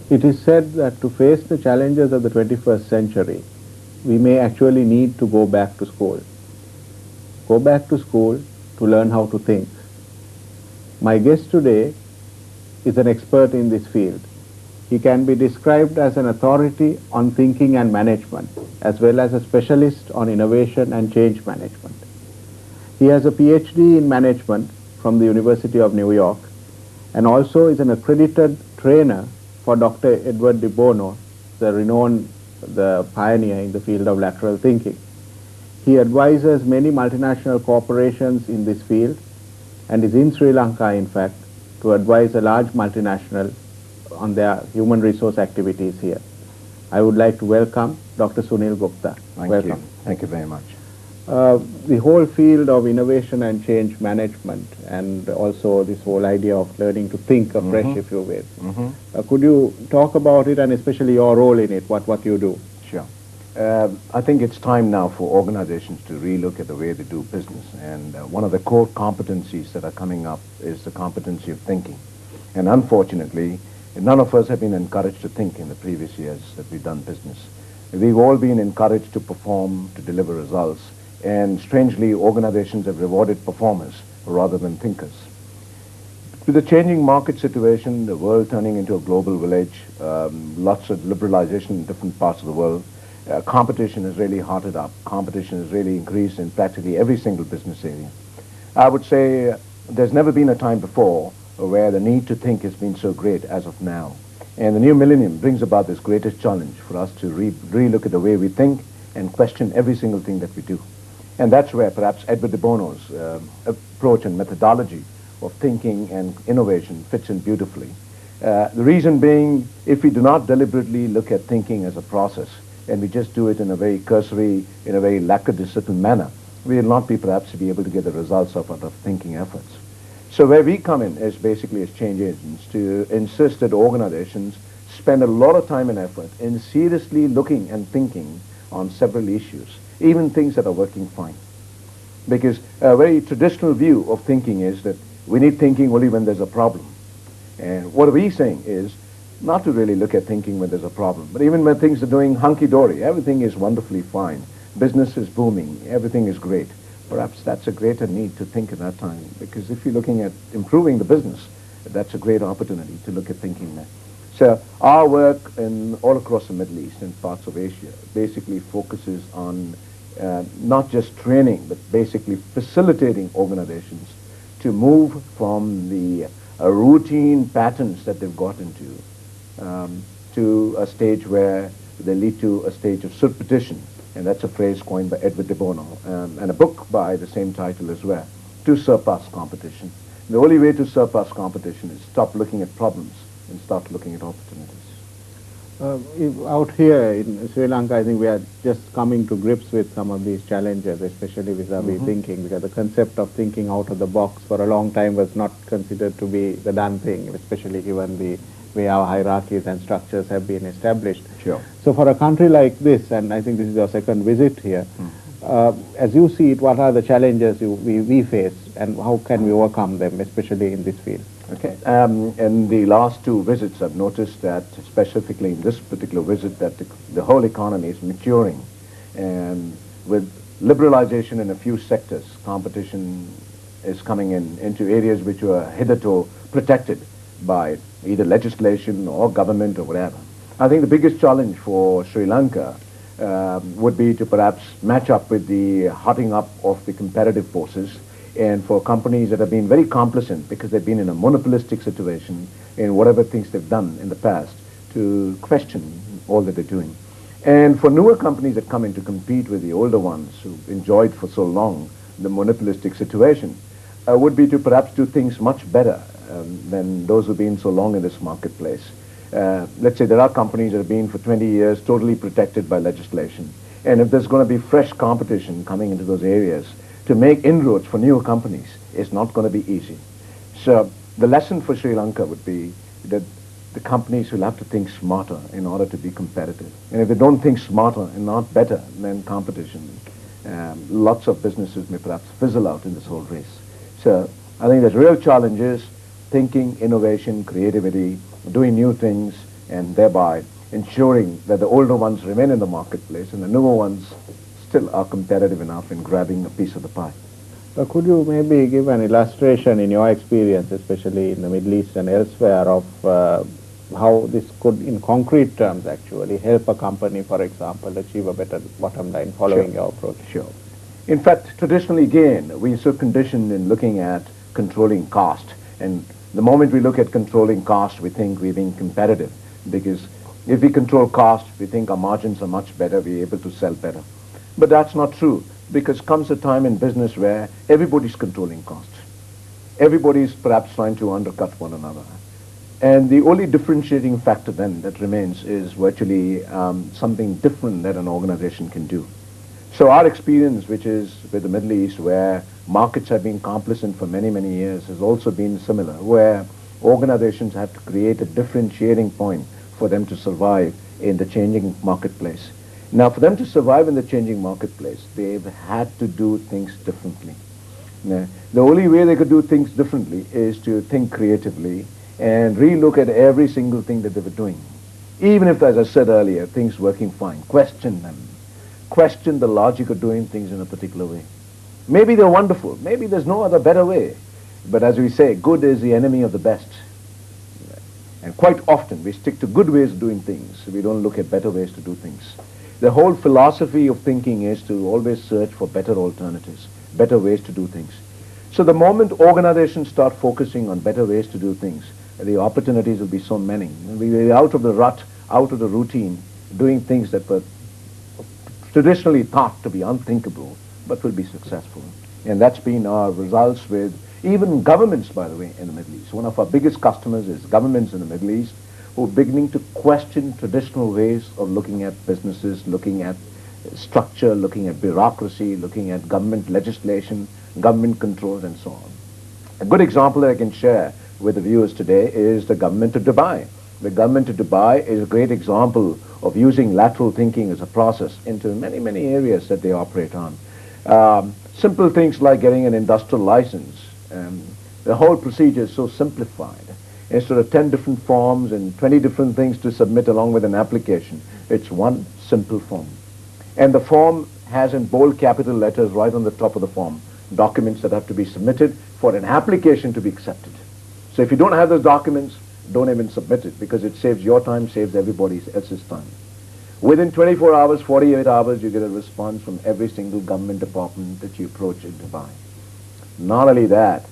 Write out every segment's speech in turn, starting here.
It is said that to face the challenges of the 21st century, we may actually need to go back to school. Go back to school to learn how to think. My guest today is an expert in this field. He can be described as an authority on thinking and management, as well as a specialist on innovation and change management. He has a PhD in management from the University of New York, and also is an accredited trainer for Dr. Edward de Bono, the pioneer in the field of lateral thinking. He advises many multinational corporations in this field and is in Sri Lanka, in fact, to advise a large multinational on their human resource activities here. I would like to welcome Dr. Sunil Gupta. Welcome. Thank you very much. The whole field of innovation and change management, and also this whole idea of learning to think afresh, if you will. Could you talk about it, and especially your role in it, what you do? Sure. I think it's time now for organizations to relook at the way they do business, and one of the core competencies that are coming up is the competency of thinking. And unfortunately, none of us have been encouraged to think in the previous years that we've done business. We've all been encouraged to perform, to deliver results, and strangely, organizations have rewarded performers rather than thinkers. With the changing market situation, the world turning into a global village, lots of liberalization in different parts of the world, competition has really heated up. Competition has really increased in practically every single business area. I would say there's never been a time before where the need to think has been so great as of now. And the new millennium brings about this greatest challenge for us to relook at the way we think and question every single thing that we do. And that's where perhaps Edward de Bono's approach and methodology of thinking and innovation fits in beautifully. The reason being, if we do not deliberately look at thinking as a process, and we just do it in a very cursory, in a very lackadaisical manner, we will not be perhaps to be able to get the results of our thinking efforts. So where we come in is basically as change agents to insist that organizations spend a lot of time and effort in seriously looking and thinking on several issues, even things that are working fine. Because a very traditional view of thinking is that we need thinking only when there's a problem. And what we're saying is not to really look at thinking when there's a problem, but even when things are doing hunky-dory, everything is wonderfully fine, business is booming, everything is great. Perhaps that's a greater need to think at that time, because if you're looking at improving the business, that's a great opportunity to look at thinking there. So our work all across the Middle East and parts of Asia basically focuses on not just training, but basically facilitating organizations to move from the routine patterns that they've got into to a stage where they lead to a stage of superstition. And that's a phrase coined by Edward de Bono, and a book by the same title as well, to surpass competition. The only way to surpass competition is stop looking at problems and start looking at opportunities. Out here in Sri Lanka, I think we are just coming to grips with some of these challenges, especially vis-a-vis thinking, because the concept of thinking out of the box for a long time was not considered to be the done thing, especially given the way our hierarchies and structures have been established. Sure. So for a country like this, and I think this is your second visit here, as you see it, what are the challenges we face, and how can we overcome them, especially in this field? Okay. In the last two visits, I've noticed that, specifically in this particular visit, that the whole economy is maturing. And with liberalization in a few sectors, competition is coming into areas which were hitherto protected by either legislation or government or whatever. I think the biggest challenge for Sri Lanka would be to perhaps match up with the hotting up of the competitive forces, and for companies that have been very complacent because they've been in a monopolistic situation in whatever things they've done in the past, to question all that they're doing. And for newer companies that come in to compete with the older ones who enjoyed for so long the monopolistic situation, would be to perhaps do things much better than those who've been so long in this marketplace. Let's say there are companies that have been for 20 years totally protected by legislation. And if there's going to be fresh competition coming into those areas, to make inroads for newer companies is not going to be easy. So the lesson for Sri Lanka would be that the companies will have to think smarter in order to be competitive. And if they don't think smarter and not better than competition, lots of businesses may perhaps fizzle out in this whole race. So I think there's real challenges: thinking, innovation, creativity, doing new things, and thereby ensuring that the older ones remain in the marketplace and the newer ones still are competitive enough in grabbing a piece of the pie. So could you maybe give an illustration in your experience, especially in the Middle East and elsewhere, of how this could, in concrete terms, actually help a company, for example, achieve a better bottom line following your approach? Sure. In fact, traditionally, again, we're so conditioned in looking at controlling cost. And the moment we look at controlling cost, we think we're being competitive. Because if we control cost, we think our margins are much better, we're able to sell better. But that's not true, because comes a time in business where everybody's controlling costs. Everybody's perhaps trying to undercut one another. And the only differentiating factor then that remains is virtually something different that an organization can do. So our experience, which is with the Middle East, where markets have been complacent for many, many years, has also been similar, where organizations have to create a differentiating point for them to survive in the changing marketplace. Now, for them to survive in the changing marketplace, they've had to do things differently. Now, the only way they could do things differently is to think creatively and relook at every single thing that they were doing. Even if, as I said earlier, things working fine, question them. Question the logic of doing things in a particular way. Maybe they're wonderful. Maybe there's no other better way. But as we say, good is the enemy of the best. And quite often we stick to good ways of doing things. We don't look at better ways to do things. The whole philosophy of thinking is to always search for better alternatives, better ways to do things. So the moment organizations start focusing on better ways to do things, the opportunities will be so many. And we will be out of the rut, out of the routine, doing things that were traditionally thought to be unthinkable, but will be successful. And that's been our results with even governments, by the way, in the Middle East. One of our biggest customers is governments in the Middle East who are beginning to question traditional ways of looking at businesses, looking at structure, looking at bureaucracy, looking at government legislation, government controls, and so on. A good example that I can share with the viewers today is the government of Dubai. The government of Dubai is a great example of using lateral thinking as a process into many, many areas that they operate on. Simple things like getting an industrial license. The whole procedure is so simplified. Instead of 10 different forms and 20 different things to submit along with an application, it's one simple form. And the form has in bold capital letters right on the top of the form documents that have to be submitted for an application to be accepted. So if you don't have those documents, don't even submit it, because it saves your time, saves everybody else's time. Within 24 hours, 48 hours, you get a response from every single government department that you approach in Dubai. Not only that,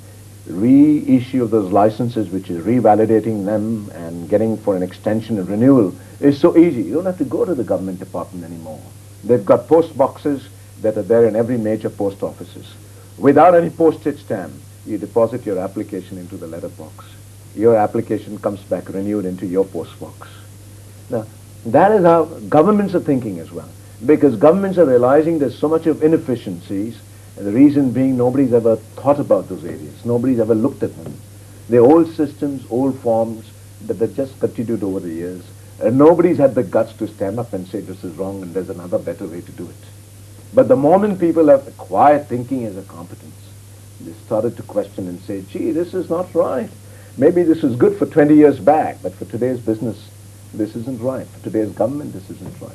reissue of those licenses, which is revalidating them and getting for an extension and renewal, is so easy. You don't have to go to the government department anymore. They've got post boxes that are there in every major post offices. Without any postage stamp, you deposit your application into the letterbox. Your application comes back renewed into your post box. Now, that is how governments are thinking as well, because governments are realizing there's so much of inefficiencies, and the reason being nobody's ever thought about those areas. Nobody's ever looked at them. They're old systems, old forms that they've just continued over the years, and nobody's had the guts to stand up and say this is wrong and there's another better way to do it. But the moment people have acquired thinking as a competence, they started to question and say, gee, this is not right. Maybe this was good for 20 years back, but for today's business, this isn't right. For today's government, this isn't right.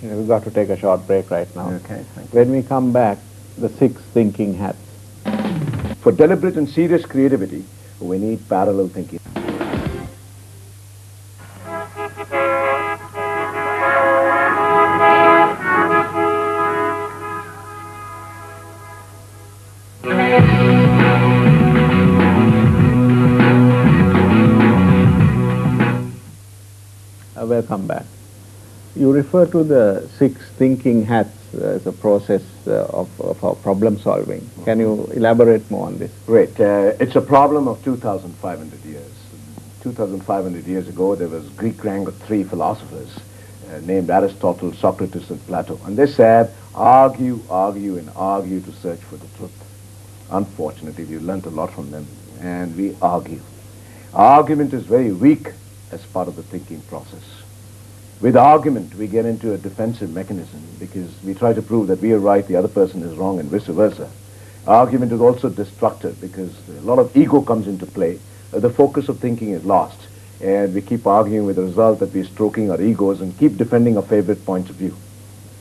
We've got to take a short break right now. Okay, thank you. When we come back, the 6 thinking hats. For deliberate and serious creativity, we need parallel thinking. Welcome back. You refer to the 6 thinking hats as a process of problem solving. Can you elaborate more on this? Great. It's a problem of 2,500 years. 2,500 years ago, there was Greek gang of 3 philosophers named Aristotle, Socrates, and Plato. And they said, argue, argue, and argue to search for the truth. Unfortunately, we learned a lot from them, and we argue. Argument is very weak as part of the thinking process. With argument, we get into a defensive mechanism because we try to prove that we are right, the other person is wrong, and vice versa. Argument is also destructive because a lot of ego comes into play. The focus of thinking is lost. and we keep arguing with the result that we're stroking our egos and keep defending our favorite points of view.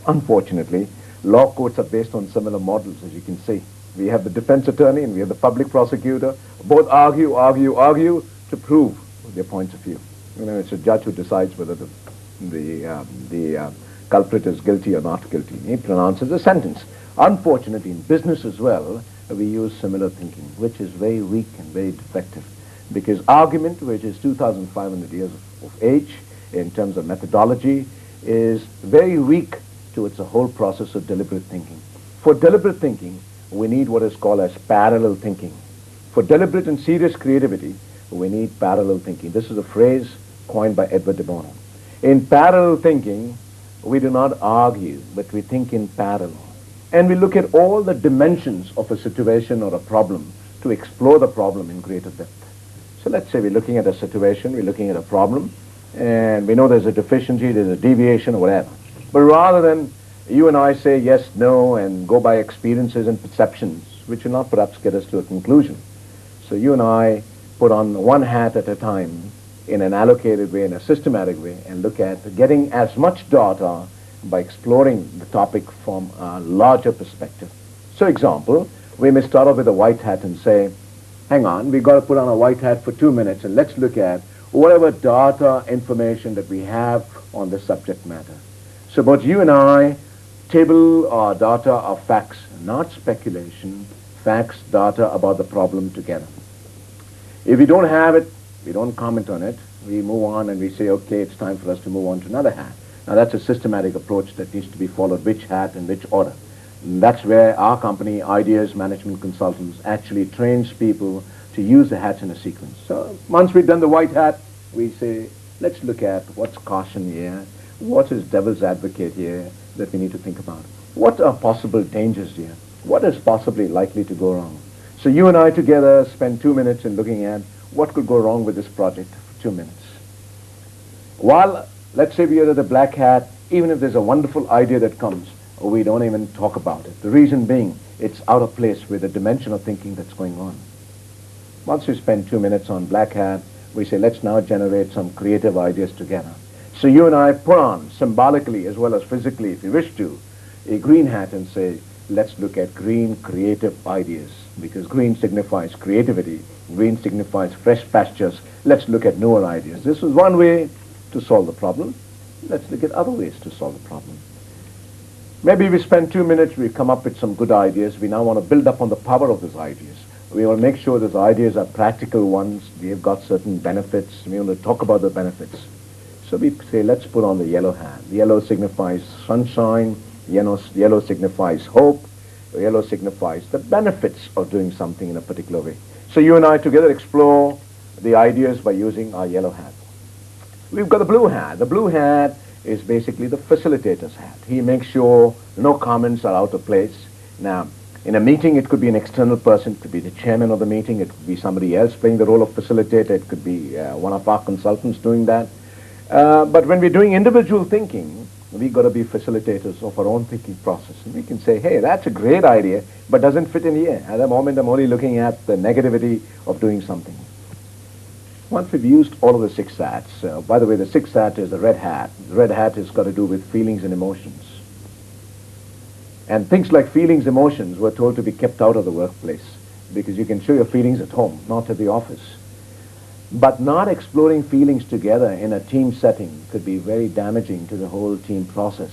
Unfortunately, law courts are based on similar models, as you can see. We have the defense attorney and we have the public prosecutor. Both argue to prove their points of view. It's a judge who decides whether the culprit is guilty or not guilty. He pronounces a sentence. Unfortunately, in business as well, we use similar thinking, which is very weak and very defective. Because argument, which is 2,500 years of age in terms of methodology, is very weak towards the whole process of deliberate thinking. For deliberate thinking, we need what is called as parallel thinking. For deliberate and serious creativity, we need parallel thinking. This is a phrase coined by Edward de Bono. In parallel thinking, we do not argue, but we think in parallel. And we look at all the dimensions of a situation or a problem to explore the problem in greater depth. So let's say we're looking at a situation, we're looking at a problem, and we know there's a deficiency, there's a deviation or whatever. But rather than you and I say yes, no, and go by experiences and perceptions, which will not perhaps get us to a conclusion. So you and I put on one hat at a time in an allocated way, in a systematic way, and look at getting as much data by exploring the topic from a larger perspective. So example, we may start off with a white hat and say, hang on, we've got to put on a white hat for 2 minutes and let's look at whatever data, information that we have on the subject matter. So both you and I table our data, our facts, not speculation, facts, data about the problem together. If we don't have it, we don't comment on it, we move on and we say, okay, it's time for us to move on to another hat. Now that's a systematic approach that needs to be followed, which hat and which order. And that's where our company, Ideas Management Consultants, actually trains people to use the hats in a sequence. So once we've done the white hat, we say, let's look at what's caution here, what is devil's advocate here that we need to think about. What are possible dangers here? What is possibly likely to go wrong? So you and I together spend 2 minutes in looking at what could go wrong with this project for 2 minutes. While, let's say we are at the black hat, even if there's a wonderful idea that comes, we don't even talk about it. The reason being, it's out of place with the dimension of thinking that's going on. Once we spend 2 minutes on black hat, we say, let's now generate some creative ideas together. So you and I put on, symbolically as well as physically, if you wish to, a green hat and say, let's look at green creative ideas. Because green signifies creativity, green signifies fresh pastures. Let's look at newer ideas. This is one way to solve the problem. Let's look at other ways to solve the problem. Maybe we spend 2 minutes, we come up with some good ideas. We now want to build up on the power of those ideas. We want to make sure those ideas are practical ones. They've got certain benefits. We want to talk about the benefits. So we say, let's put on the yellow hat. The yellow signifies sunshine. Yellow signifies hope. Yellow signifies the benefits of doing something in a particular way. So you and I together explore the ideas by using our yellow hat. We've got the blue hat. The blue hat is basically the facilitator's hat. He makes sure no comments are out of place. Now, in a meeting, it could be an external person. It could be the chairman of the meeting. It could be somebody else playing the role of facilitator. It could be one of our consultants doing that. But when we're doing individual thinking, we've got to be facilitators of our own thinking process. And we can say, hey, that's a great idea, but doesn't fit in here. At the moment, I'm only looking at the negativity of doing something. Once we've used all of the 6 hats, by the way, the 6th hat is the red hat. The red hat has got to do with feelings and emotions. And things like feelings, emotions, we're told to be kept out of the workplace because you can show your feelings at home, not at the office. But not exploring feelings together in a team setting could be very damaging to the whole team process.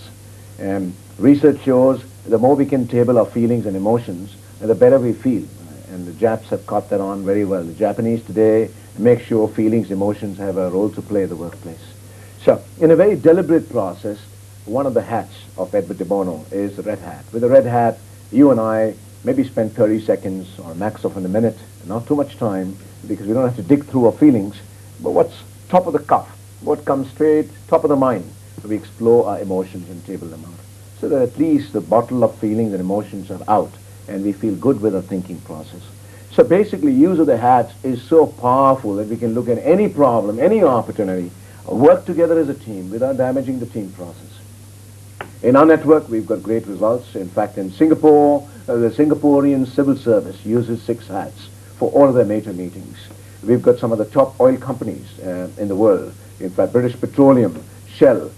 Research shows the more we can table our feelings and emotions, the better we feel. And the Japs have caught that on very well. The Japanese today make sure feelings, emotions have a role to play in the workplace. So, in a very deliberate process, one of the hats of Edward de Bono is the red hat. With the red hat, you and I maybe spend 30 seconds or a max of a minute, not too much time, because we don't have to dig through our feelings, but what's top of the cuff, what comes straight, top of the mind. So we explore our emotions and table them out. So that at least the bottle of feelings and emotions are out, and we feel good with our thinking process. So basically, use of the hats is so powerful that we can look at any problem, any opportunity, work together as a team without damaging the team process. In our network, we've got great results. In fact, in Singapore, the Singaporean civil service uses 6 hats for all of their major meetings. We've got some of the top oil companies in the world. In fact, British Petroleum, Shell,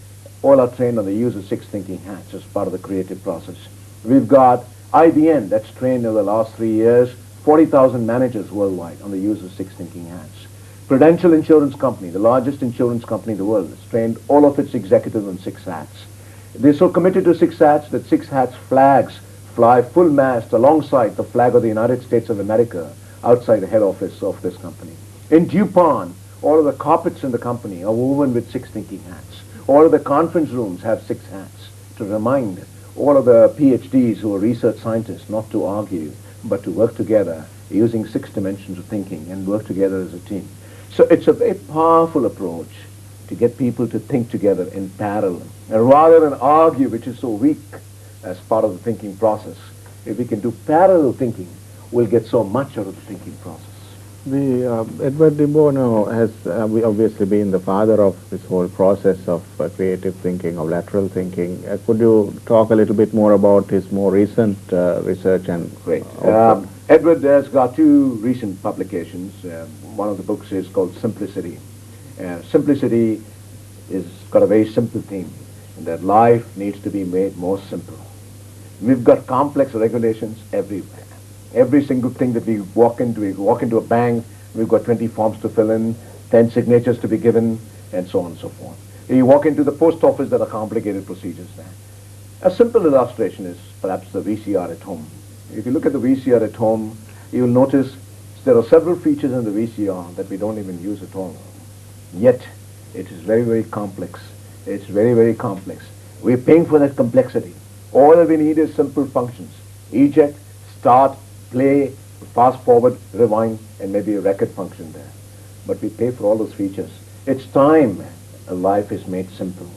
all are trained on the use of 6 thinking hats as part of the creative process. We've got IBM that's trained over the last 3 years, 40,000 managers worldwide on the use of 6 thinking hats. Prudential Insurance Company, the largest insurance company in the world, has trained all of its executives on 6 hats. They're so committed to 6 hats that 6 hats flags fly full mast alongside the flag of the United States of America outside the head office of this company. In DuPont, all of the carpets in the company are woven with 6 thinking hats. All of the conference rooms have 6 hats to remind all of the PhDs who are research scientists not to argue, but to work together using 6 dimensions of thinking and work together as a team. So it's a very powerful approach to get people to think together in parallel. And rather than argue, which is so weak as part of the thinking process, if we can do parallel thinking, we'll get so much out of the thinking process. Edward de Bono has obviously been the father of this whole process of creative thinking, of lateral thinking. Could you talk a little bit more about his more recent research and... Great. Edward has got 2 recent publications. One of the books is called Simplicity. Simplicity is got a very simple theme, that life needs to be made more simple. We've got complex regulations everywhere. Every single thing that we walk into a bank, we've got 20 forms to fill in, 10 signatures to be given, and so on and so forth. You walk into the post office, there are complicated procedures there. A simple illustration is perhaps the VCR at home. If you look at the VCR at home, you'll notice there are several features in the VCR that we don't even use at all. Yet, it is very, very complex. It's very, very complex. We're paying for that complexity. All that we need is simple functions. Eject, start, play, fast forward, rewind, and maybe a record function there. But we pay for all those features. It's time life is made simple.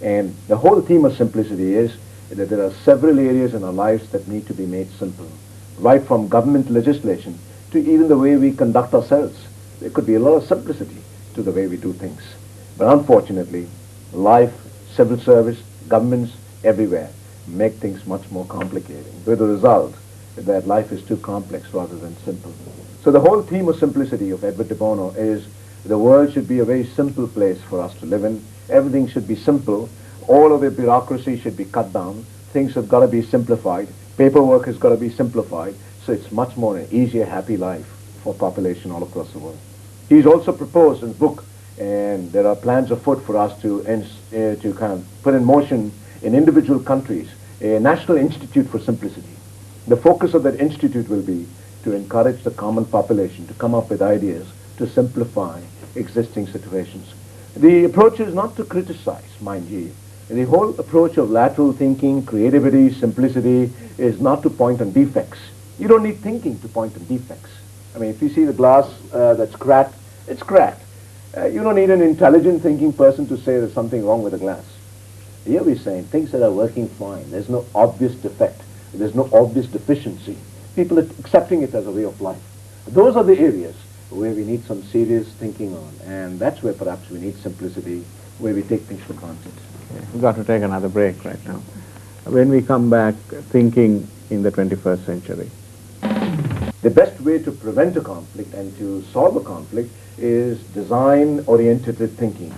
And the whole theme of simplicity is that there are several areas in our lives that need to be made simple. Right from government legislation to even the way we conduct ourselves. There could be a lot of simplicity to the way we do things. But unfortunately, life, civil service, governments, everywhere make things much more complicated. With the result that life is too complex rather than simple. So the whole theme of simplicity of Edward de Bono is the world should be a very simple place for us to live in. Everything should be simple. All of the bureaucracy should be cut down. Things have got to be simplified. Paperwork has got to be simplified. So it's much more an easier, happy life for population all across the world. He's also proposed in his book, and there are plans afoot for us to kind of put in motion in individual countries a National Institute for Simplicity. The focus of that institute will be to encourage the common population to come up with ideas to simplify existing situations. The approach is not to criticize, mind you. The whole approach of lateral thinking, creativity, simplicity is not to point on defects. You don't need thinking to point on defects. I mean, if you see the glass that's cracked, it's cracked. You don't need an intelligent thinking person to say there's something wrong with the glass. Here we're saying things that are working fine. There's no obvious defect. There's no obvious deficiency. People are accepting it as a way of life. Those are the areas where we need some serious thinking on. And that's where perhaps we need simplicity, where we take things for granted. Okay. We've got to take another break right now. When we come back, thinking in the 21st century. The best way to prevent a conflict and to solve a conflict is design-oriented thinking.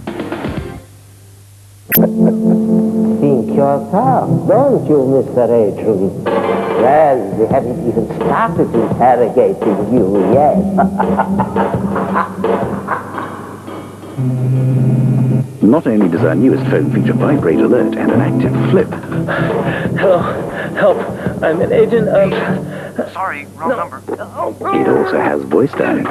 Think yourself, don't you, Mr. Adrian? Well, we haven't even started interrogating you yet. Not only does our newest phone feature vibrate alert and an active flip. Hello, help. I'm an agent of... Sorry, wrong number. It also has voice dialing.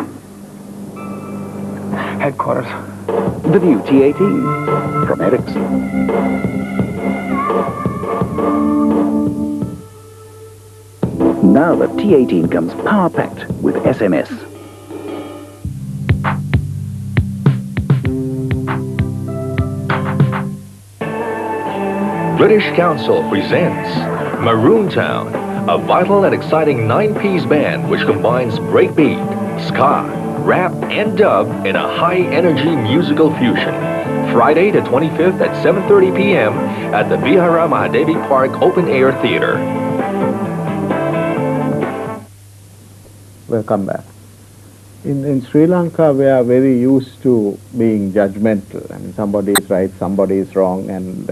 Headquarters. The new T18 from Ericsson. Now the T18 comes power-packed with SMS. British Council presents Maroon Town, a vital and exciting 9-piece band which combines breakbeat, ska, rap, and dub in a high-energy musical fusion. Friday the 25th at 7:30 p.m. at the Maharaja TV Park Open Air Theater. Welcome back. In Sri Lanka, we are very used to being judgmental. I mean, somebody is right, somebody is wrong, and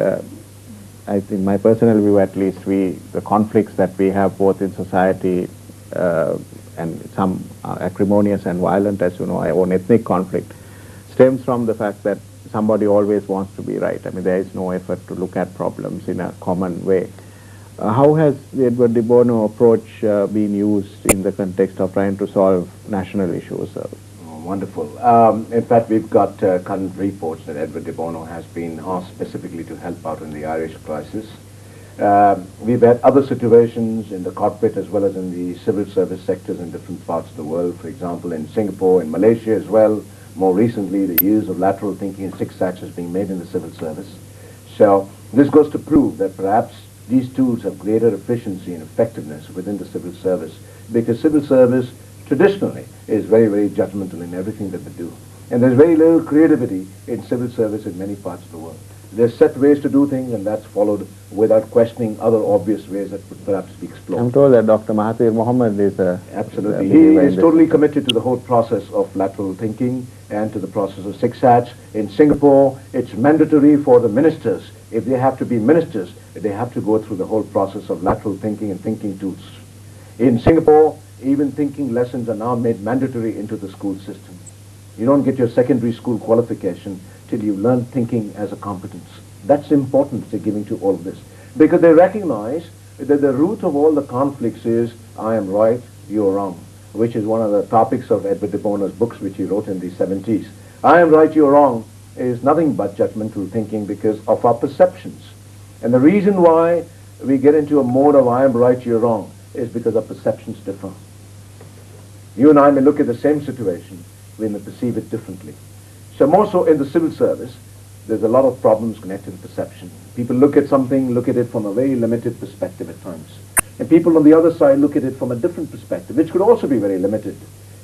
I think my personal view, at least, the conflicts that we have both in society and some are acrimonious and violent, as you know, our own ethnic conflict, stems from the fact that somebody always wants to be right. I mean, there is no effort to look at problems in a common way. How has the Edward de Bono approach been used in the context of trying to solve national issues? Oh, wonderful. In fact, we've got current reports that Edward de Bono has been asked specifically to help out in the Irish crisis. We've had other situations in the corporate as well as in the civil service sectors in different parts of the world. For example, in Singapore, in Malaysia as well. More recently, the use of lateral thinking and six H's is being made in the civil service. So this goes to prove that perhaps these tools have greater efficiency and effectiveness within the civil service, because civil service traditionally is very, very judgmental in everything that they do. And there's very little creativity in civil service in many parts of the world. There's set ways to do things, and that's followed without questioning other obvious ways that would perhaps be explored. I'm told that Dr. Mahathir Mohamad is a... Absolutely. He is totally committed to the whole process of lateral thinking and to the process of six H's. In Singapore, it's mandatory for the ministers. If they have to be ministers, they have to go through the whole process of lateral thinking and thinking tools. In Singapore, even thinking lessons are now made mandatory into the school system. You don't get your secondary school qualification till you learn thinking as a competence. That's important they're giving to all of this, because they recognize that the root of all the conflicts is I am right, you're wrong, which is one of the topics of Edward de Bono's books which he wrote in the 70s. I am right, you're wrong is nothing but judgmental thinking because of our perceptions. And the reason why we get into a mode of I am right, you're wrong is because our perceptions differ. You and I may look at the same situation, we may perceive it differently. So more so in the civil service, there's a lot of problems connected to perception. People look at something, look at it from a very limited perspective at times. And people on the other side look at it from a different perspective, which could also be very limited.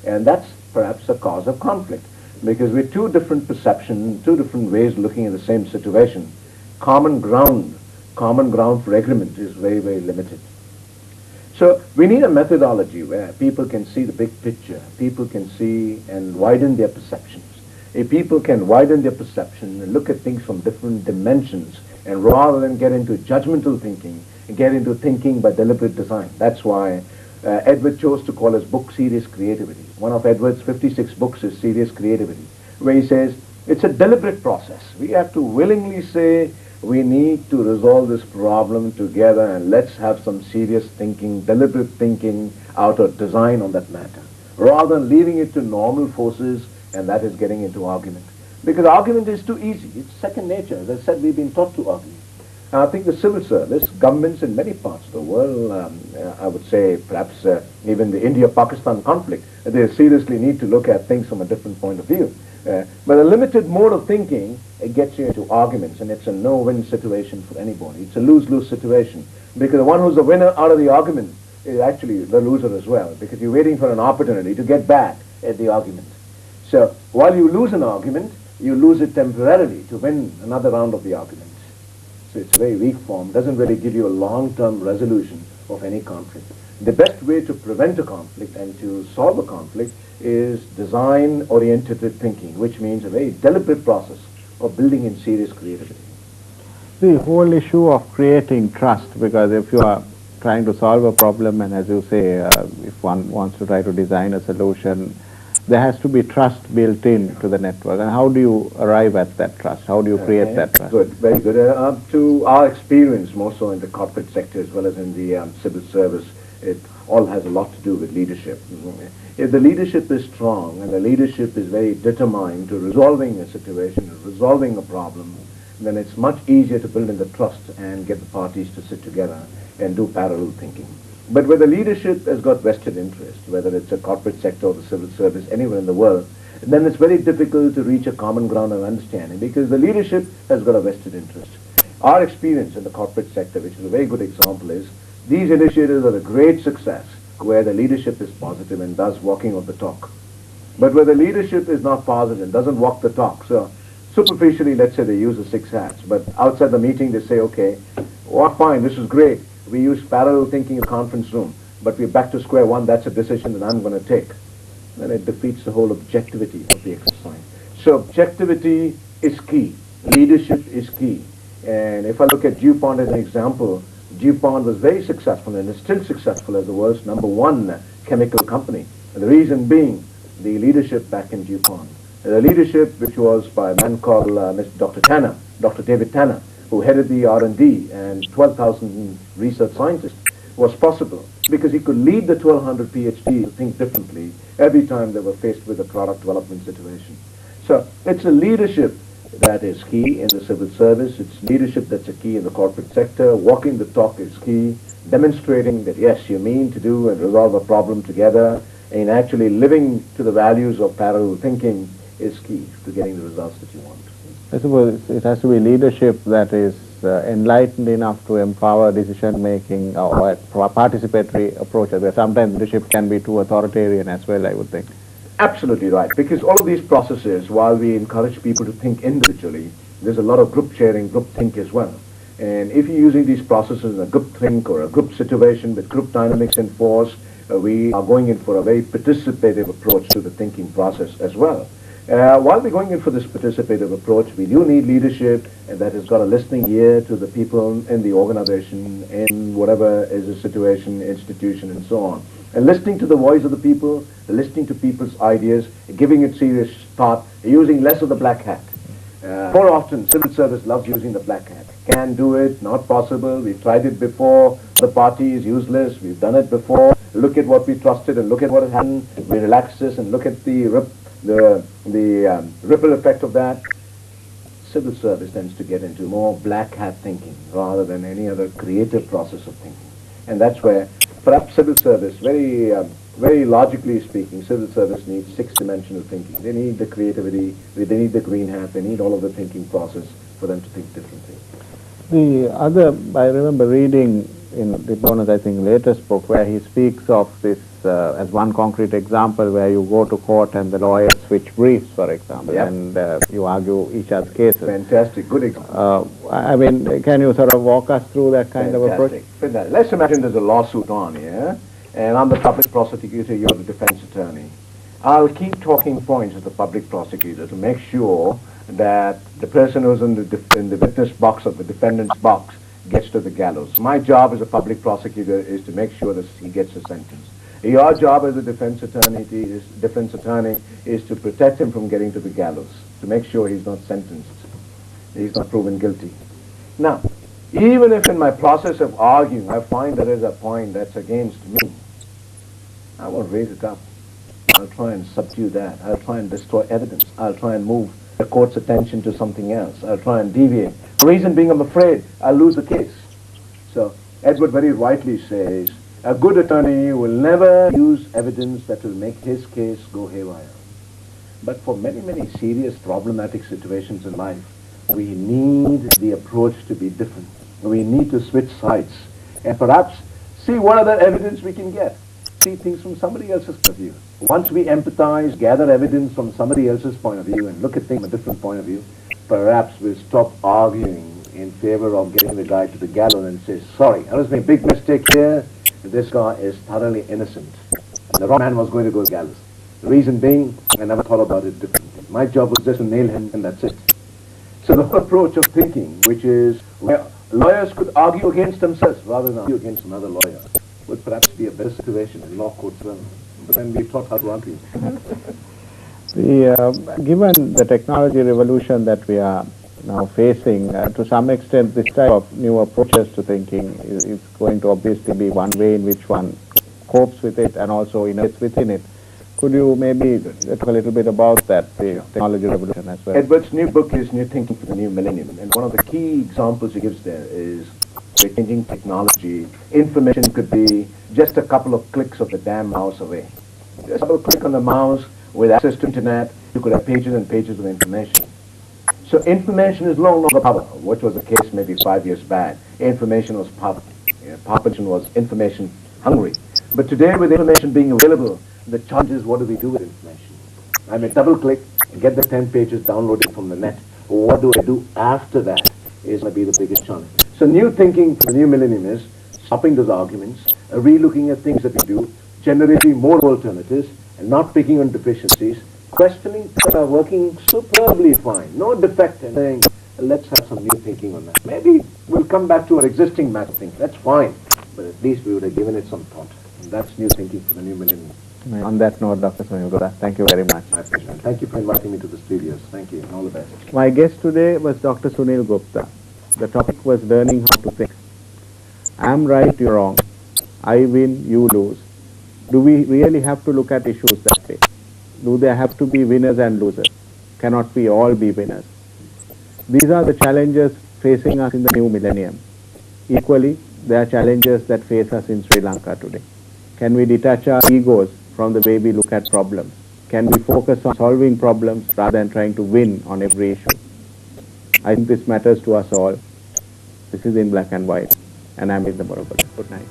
And that's perhaps a cause of conflict, because with two different perceptions, two different ways of looking at the same situation, common ground for agreement is very, very limited. So we need a methodology where people can see the big picture, people can see and widen their perceptions. If people can widen their perception and look at things from different dimensions, and rather than get into judgmental thinking, get into thinking by deliberate design. That's why Edward chose to call his book Serious Creativity. One of Edward's 56 books is Serious Creativity, where he says it's a deliberate process. We have to willingly say we need to resolve this problem together, and let's have some serious thinking, deliberate thinking out of design on that matter, rather than leaving it to normal forces, and that is getting into argument. Because argument is too easy. It's second nature. As I said, we've been taught to argue. And I think the civil service, governments in many parts of the world, I would say perhaps even the India-Pakistan conflict, they seriously need to look at things from a different point of view. But a limited mode of thinking, it gets you into arguments, and it's a no-win situation for anybody. It's a lose-lose situation, because the one who's the winner out of the argument is actually the loser as well, because you're waiting for an opportunity to get back at the argument. So while you lose an argument, you lose it temporarily to win another round of the argument. So it's a very weak form, doesn't really give you a long-term resolution of any conflict. The best way to prevent a conflict and to solve a conflict is design-oriented thinking, which means a very deliberate process of building in serious creativity. The whole issue of creating trust, because if you are trying to solve a problem, and as you say, if one wants to try to design a solution, there has to be trust built in to the network. And how do you arrive at that trust? How do you create that trust? Good, very good. To our experience, more so in the corporate sector as well as in the civil service, it all has a lot to do with leadership. If the leadership is strong and the leadership is very determined to resolving a situation, resolving a problem, then it's much easier to build in the trust and get the parties to sit together and do parallel thinking. But where the leadership has got vested interest, whether it's a corporate sector or the civil service, anywhere in the world, then it's very difficult to reach a common ground of understanding, because the leadership has got a vested interest. Our experience in the corporate sector, which is a very good example, is these initiatives are a great success where the leadership is positive and does walking of the talk. But where the leadership is not positive and doesn't walk the talk, so superficially, let's say they use the six hats, but outside the meeting they say, okay, well, fine, this is great. We use parallel thinking in the conference room, but we're back to square one. That's a decision that I'm going to take. then it defeats the whole objectivity of the exercise. So objectivity is key. Leadership is key. And if I look at DuPont as an example, DuPont was very successful and is still successful as the world's #1 chemical company. And the reason being the leadership back in DuPont. The leadership which was by a man called Dr. Tanner, Dr. David Tanner, who headed the R&D and 12,000 research scientists, was possible because he could lead the 1,200 PhDs to think differently every time they were faced with a product development situation. So it's a leadership that is key in the civil service. It's leadership that's a key in the corporate sector. Walking the talk is key. Demonstrating that, yes, you mean to do and resolve a problem together, and actually living to the values of parallel thinking is key to getting the results that you want. I suppose it has to be leadership that is enlightened enough to empower decision-making or a participatory approach. Sometimes leadership can be too authoritarian as well, I would think. Absolutely right, because all of these processes, while we encourage people to think individually, there's a lot of group sharing, group think as well. And if you're using these processes in a group think or a group situation with group dynamics in force, we are going in for a very participative approach to the thinking process as well. While we're going in for this participative approach, we do need leadership and that has got a listening ear to the people in the organization, in whatever is the situation, institution, and so on. And listening to the voice of the people, listening to people's ideas, giving it serious thought, using less of the black hat. More often, civil service loves using the black hat. Can do it, not possible, we've tried it before, the party is useless, we've done it before, look at what we trusted and look at what has happened, we relax this and look at the ripple effect of that. Civil service tends to get into more black hat thinking rather than any other creative process of thinking. And that's where perhaps civil service, very logically speaking, civil service needs 6-dimensional thinking. They need the creativity, they need the green hat, they need all of the thinking process for them to think differently. The other, I remember reading in the Bonos, I think, latest book where he speaks of this as one concrete example where you go to court and the lawyers switch briefs, for example, Yep. and you argue each other's cases. Fantastic, good example. I mean, can you sort of walk us through that kind of approach? Fantastic. Let's imagine there's a lawsuit on here, and I'm the public prosecutor, you're the defense attorney. I'll keep talking points as the public prosecutor to make sure that the person who's in the witness box of the defendant's box gets to the gallows. My job as a public prosecutor is to make sure that he gets a sentence. Your job as a defense attorney is to protect him from getting to the gallows, to make sure he's not sentenced, he's not proven guilty. Now, even if in my process of arguing I find there is a point that's against me, I won't raise it up. I'll try and subdue that. I'll try and destroy evidence. I'll try and move the court's attention to something else. I'll try and deviate. The reason being I'm afraid I'll lose the case. So Edward very rightly says, a good attorney will never use evidence that will make his case go haywire. But for many, many serious problematic situations in life, we need the approach to be different. We need to switch sides and perhaps see what other evidence we can get. See things from somebody else's point of view. Once we empathize, gather evidence from somebody else's point of view and look at things from a different point of view, perhaps we'll stop arguing in favor of getting the guy to the gallows and say, sorry, I was making a big mistake here. This guy is thoroughly innocent. And the wrong man was going to go to the gallows. The reason being, I never thought about it differently. My job was just to nail him and that's it. So the approach of thinking, which is where lawyers could argue against themselves rather than argue against another lawyer, would perhaps be a better situation in law courts well. But then we taught how to argue. Given the technology revolution that we are now facing, to some extent this type of new approaches to thinking is going to obviously be one way in which one copes with it and also innovates within it. Could you maybe talk a little bit about that, the technology revolution as well? Edward's new book is New Thinking for the New Millennium, and one of the key examples he gives there is we're changing technology. Information could be just a couple of clicks of the damn mouse away. Just a couple of clicks on the mouse with access to internet, you could have pages and pages of information. So information is no longer power, which was the case maybe 5 years back. Information was power. Population was information hungry. But today with information being available, the challenge is what do we do with information? I may double click and get the 10 pages downloaded from the net. What do I do after that is going to be the biggest challenge. So new thinking for the new millennium is stopping those arguments, re-looking at things that we do, generating more alternatives, and and not picking on deficiencies, questioning that are working superbly fine, no defect, and saying, let's have some new thinking on that. Maybe we'll come back to our existing math thinking. That's fine, but at least we would have given it some thought. And that's new thinking for the new millennium. On that note, Dr. Sunil Gupta, thank you very much. My pleasure. And thank you for inviting me to the studios. Thank you, and all the best. My guest today was Dr. Sunil Gupta. The topic was learning how to think. I'm right, you're wrong. I win, you lose. Do we really have to look at issues that way? Do there have to be winners and losers? Cannot we all be winners? These are the challenges facing us in the new millennium. Equally, there are challenges that face us in Sri Lanka today. Can we detach our egos from the way we look at problems? Can we focus on solving problems rather than trying to win on every issue? I think this matters to us all. This is In Black and White, and I'm in the Morocco. Good night.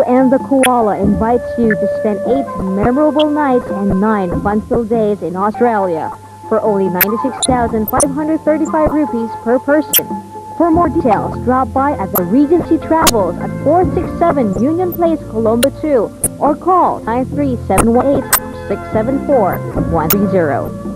And the Koala invites you to spend 8 memorable nights and 9 fun-filled days in Australia for only 96,535 rupees per person. For more details, drop by at the Regency Travels at 467 Union Place, Colombo 2, or call 93718-674-130.